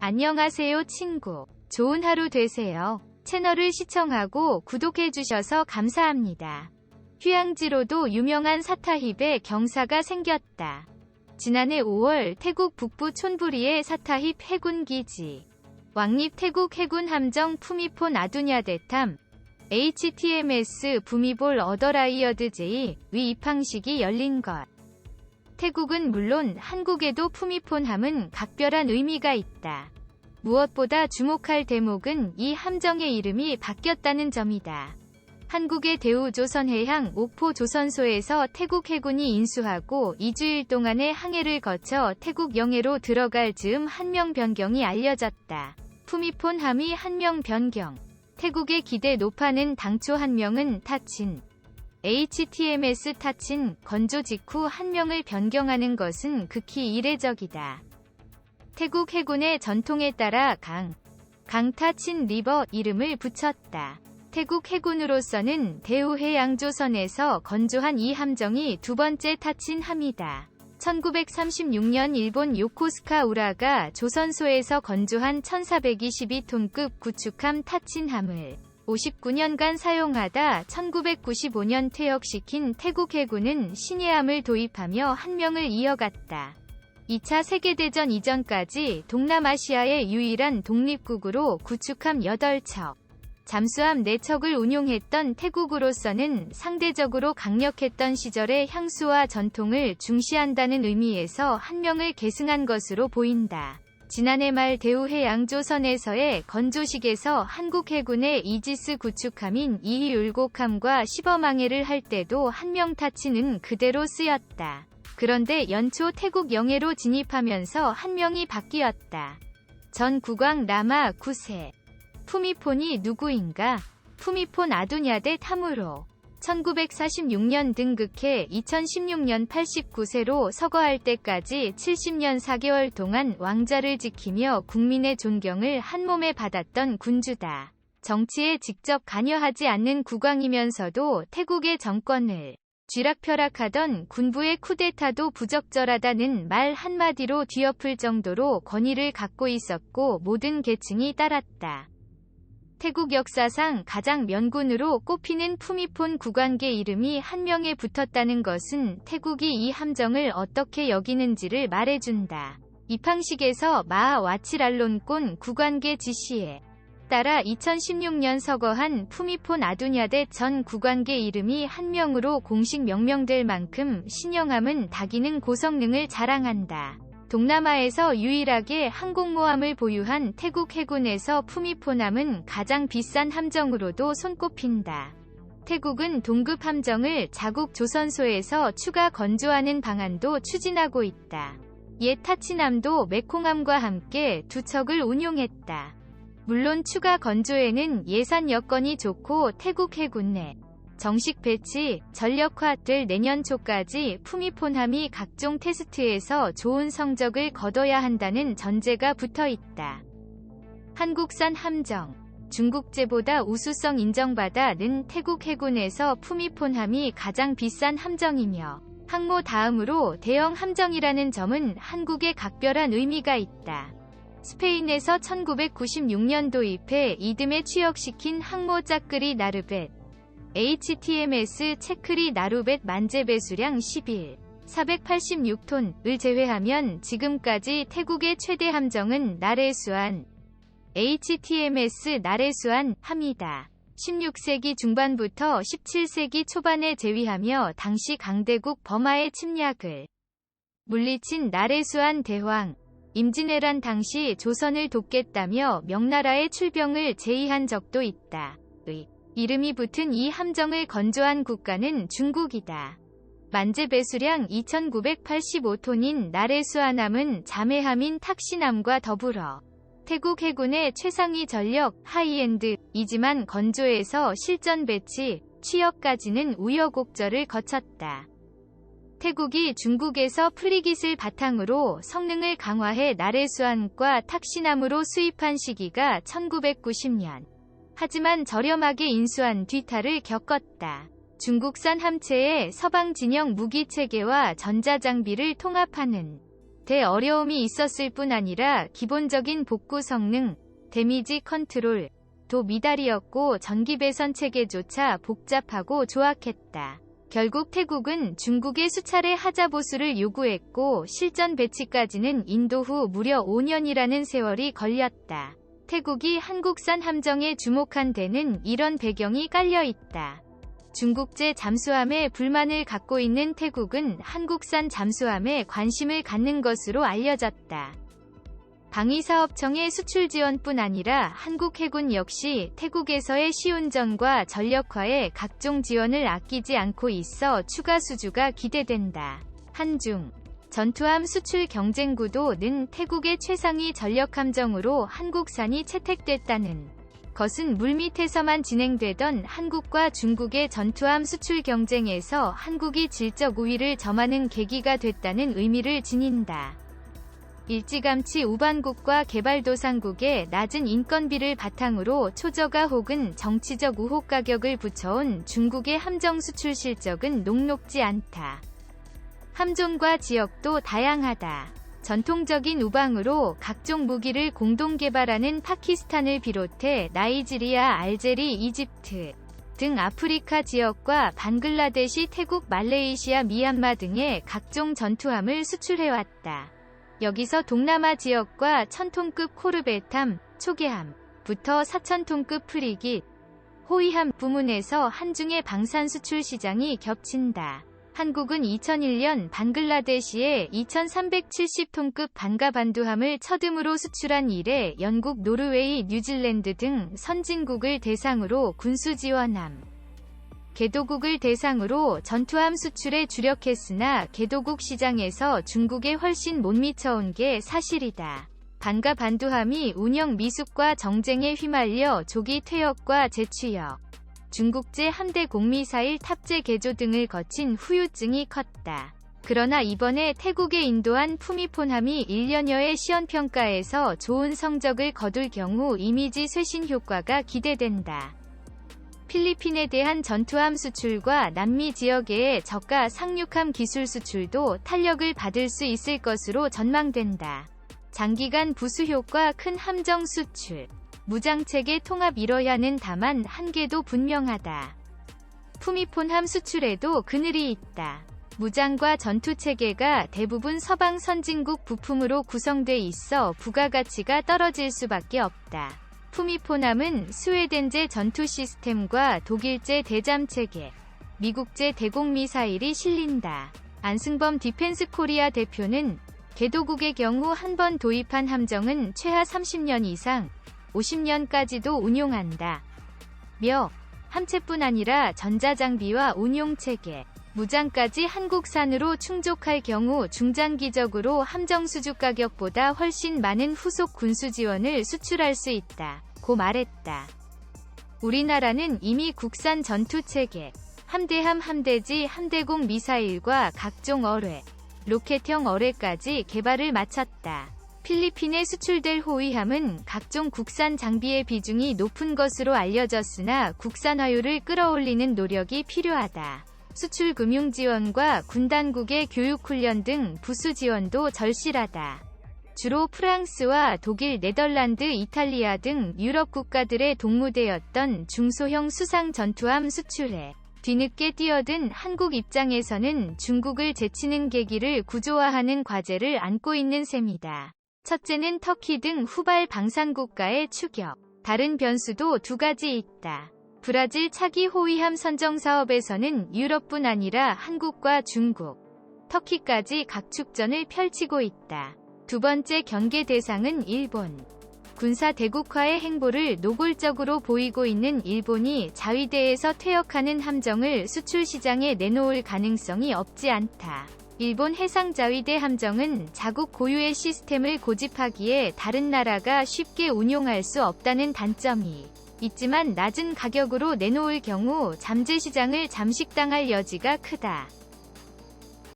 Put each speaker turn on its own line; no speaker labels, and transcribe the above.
안녕하세요 친구. 좋은 하루 되세요. 채널을 시청하고 구독해주셔서 감사합니다. 휴양지로도 유명한 사타힙에 경사가 생겼다. 지난해 5월 태국 북부 촌부리의 사타힙 해군기지. 왕립 태국 해군 함정 푸미폰 아두냐데탐 HTMS 부미볼 어더라이어드 J 위 입항식이 열린 것. 태국은 물론 한국에도 푸미폰 함은 각별한 의미가 있다. 무엇보다 주목할 대목은 이 함정의 이름이 바뀌었다는 점이다. 한국의 대우조선해양 옥포조선소에서 태국 해군이 인수하고 2주일 동안의 항해를 거쳐 태국 영해로 들어갈 즈음 한명 변경이 알려졌다. 푸미폰 함이 한명 변경. 태국의 기대 높아는 당초 한명은 타친. HTMS 타친, 건조 직후 한명을 변경하는 것은 극히 이례적이다. 태국 해군의 전통에 따라 강타친 리버 이름을 붙였다. 태국 해군으로서는 대우해양조선에서 건조한 이 함정이 두 번째 타친 함이다. 1936년 일본 요코스카 우라가 조선소에서 건조한 1422톤급 구축함 타친함을 59년간 사용하다 1995년 퇴역시킨 태국 해군은 신예함을 도입하며 한명을 이어갔다. 2차 세계대전 이전까지 동남아시아의 유일한 독립국으로 구축함 8척, 잠수함 4척을 운용했던 태국으로서는 상대적으로 강력했던 시절의 향수와 전통을 중시한다는 의미에서 한명을 계승한 것으로 보인다. 지난해 말 대우해양조선에서의 건조식에서 한국 해군의 이지스 구축함인 이희율곡함과 시범항해를 할 때도 한명 타치는 그대로 쓰였다. 그런데 연초 태국 영해로 진입하면서 한명이 바뀌었다. 전 국왕 라마 9세. 푸미폰이 누구인가? 푸미폰 아두냐데 탐으로 1946년 등극해 2016년 89세로 서거할 때까지 70년 4개월 동안 왕자를 지키며 국민의 존경을 한몸에 받았던 군주다. 정치에 직접 관여하지 않는 국왕이면서도 태국의 정권을 쥐락펴락하던 군부의 쿠데타도 부적절하다는 말 한마디로 뒤엎을 정도로 권위를 갖고 있었고 모든 계층이 따랐다. 태국 역사상 가장 명군으로 꼽히는 푸미폰 국왕계 이름이 한명에 붙었다는 것은 태국이 이 함정을 어떻게 여기는지를 말해준다. 입항식에서 마하 와치랄론꼰 국왕계 지시에 따라 2016년 서거한 푸미폰 아두냐데 전 국왕계 이름이 한명으로 공식 명명될 만큼 신형함은 다기능 고성능을 자랑한다. 동남아에서 유일하게 항공모함을 보유한 태국 해군에서 푸미폰함은 가장 비싼 함정으로도 손꼽힌다. 태국은 동급 함정을 자국 조선소에서 추가 건조하는 방안도 추진하고 있다. 옛 타치남도 메콩함과 함께 두 척을 운용했다. 물론 추가 건조에는 예산 여건이 좋고 태국 해군 내 정식 배치, 전력화될 내년 초까지 푸미폰함이 각종 테스트에서 좋은 성적을 거둬야 한다는 전제가 붙어 있다. 한국산 함정. 중국제보다 우수성 인정받아는 태국 해군에서 푸미폰함이 가장 비싼 함정이며 항모 다음으로 대형 함정이라는 점은 한국에 각별한 의미가 있다. 스페인에서 1996년 도입해 이듬해 취역시킨 항모 짜끄리 나르벳 HTMS 체크리 나루벳 만재 배수량 11, 486톤을 제외하면 지금까지 태국의 최대 함정은 나레수안 HTMS 나레수안 함이다. 16세기 중반부터 17세기 초반에 재위하며 당시 강대국 버마의 침략을 물리친 나레수안 대왕 임진왜란 당시 조선을 돕겠다며 명나라의 출병을 제의한 적도 있다. 이름이 붙은 이 함정을 건조한 국가는 중국이다. 만재 배수량 2985톤인 나레수안함은 자매함인 탁신함과 더불어 태국 해군의 최상위 전력 하이엔드이지만 건조에서 실전 배치, 취역까지는 우여곡절을 거쳤다. 태국이 중국에서 프리깃을 바탕으로 성능을 강화해 나레수안과 탁신함으로 수입한 시기가 1990년. 하지만 저렴하게 인수한 뒤탈을 겪었다. 중국산 함체에 서방 진영 무기 체계와 전자장비를 통합하는 대 어려움이 있었을 뿐 아니라 기본적인 복구 성능, 데미지 컨트롤, 도 미달이었고 전기 배선 체계조차 복잡하고 조악했다. 결국 태국은 중국에 수차례 하자 보수를 요구했고 실전 배치까지는 인도 후 무려 5년이라는 세월이 걸렸다. 태국이 한국산 함정에 주목한 데는 이런 배경이 깔려 있다. 중국제 잠수함에 불만을 갖고 있는 태국은 한국산 잠수함에 관심을 갖는 것으로 알려졌다. 방위사업청의 수출 지원뿐 아니라 한국 해군 역시 태국에서의 시운전과 전력화에 각종 지원을 아끼지 않고 있어 추가 수주가 기대된다. 한중 전투함 수출 경쟁 구도는 태국의 최상위 전력함정으로 한국산이 채택됐다는 것은 물밑에서만 진행되던 한국과 중국의 전투함 수출 경쟁에서 한국이 질적 우위를 점하는 계기가 됐다는 의미를 지닌다. 일찌감치 우반국과 개발도상국의 낮은 인건비를 바탕으로 초저가 혹은 정치적 우혹 가격을 붙여온 중국의 함정 수출 실적은 녹록지 않다. 함종과 지역도 다양하다. 전통적인 우방으로 각종 무기를 공동 개발하는 파키스탄을 비롯해 나이지리아, 알제리, 이집트 등 아프리카 지역과 방글라데시, 태국, 말레이시아, 미얀마 등의 각종 전투함을 수출해왔다. 여기서 동남아 지역과 1000톤급 코르벳함, 초계함부터 4000톤급 프리깃, 호위함 부문에서 한중의 방산 수출 시장이 겹친다. 한국은 2001년 방글라데시에 2370톤급 반가반두함을 처음으로 수출한 이래 영국, 노르웨이, 뉴질랜드 등 선진국을 대상으로 군수 지원함, 개도국을 대상으로 전투함 수출에 주력했으나 개도국 시장에서 중국에 훨씬 못 미쳐온 게 사실이다. 반가반두함이 운영 미숙과 정쟁에 휘말려 조기 퇴역과 재취역, 중국제 함대 공미사일 탑재 개조 등을 거친 후유증이 컸다. 그러나 이번에 태국에 인도한 푸미폰함이 1년여의 시연평가에서 좋은 성적을 거둘 경우 이미지 쇄신 효과가 기대된다. 필리핀에 대한 전투함 수출과 남미 지역의 저가 상륙함 기술 수출도 탄력을 받을 수 있을 것으로 전망된다. 장기간 부수 효과 큰 함정 수출, 무장체계 통합 이뤄야는 다만 한계도 분명하다. 푸미폰함 수출에도 그늘이 있다. 무장과 전투체계가 대부분 서방 선진국 부품으로 구성돼 있어 부가가치가 떨어질 수밖에 없다. 푸미폰함은 스웨덴제 전투 시스템과 독일제 대잠체계, 미국제 대공미사일이 실린다. 안승범 디펜스 코리아 대표는 개도국의 경우 한 번 도입한 함정은 최하 30년 이상, 50년까지도 운용한다. 며 함체뿐 아니라 전자장비와 운용체계, 무장까지 한국산으로 충족할 경우 중장기적으로 함정 수주 가격보다 훨씬 많은 후속 군수 지원을 수출할 수 있다. 고 말했다. 우리나라는 이미 국산 전투체계, 함대함, 함대지, 함대공 미사일과 각종 어뢰, 로켓형 어뢰까지 개발을 마쳤다. 필리핀에 수출될 호위함은 각종 국산 장비의 비중이 높은 것으로 알려졌으나 국산화율을 끌어올리는 노력이 필요하다. 수출 금융 지원과 군당국의 교육 훈련 등 부수 지원도 절실하다. 주로 프랑스와 독일, 네덜란드, 이탈리아 등 유럽 국가들의 동무대였던 중소형 수상 전투함 수출에 뒤늦게 뛰어든 한국 입장에서는 중국을 제치는 계기를 구조화하는 과제를 안고 있는 셈이다. 첫째는 터키 등 후발 방산국가의 추격. 다른 변수도 두 가지 있다. 브라질 차기 호위함 선정 사업에서는 유럽뿐 아니라 한국과 중국, 터키까지 각축전을 펼치고 있다. 두 번째 경계 대상은 일본. 군사 대국화의 행보를 노골적으로 보이고 있는 일본이 자위대에서 퇴역하는 함정을 수출 시장에 내놓을 가능성이 없지 않다. 일본 해상자위대 함정은 자국 고유의 시스템을 고집하기에 다른 나라가 쉽게 운용할 수 없다는 단점이 있지만 낮은 가격으로 내놓을 경우 잠재 시장을 잠식당할 여지가 크다.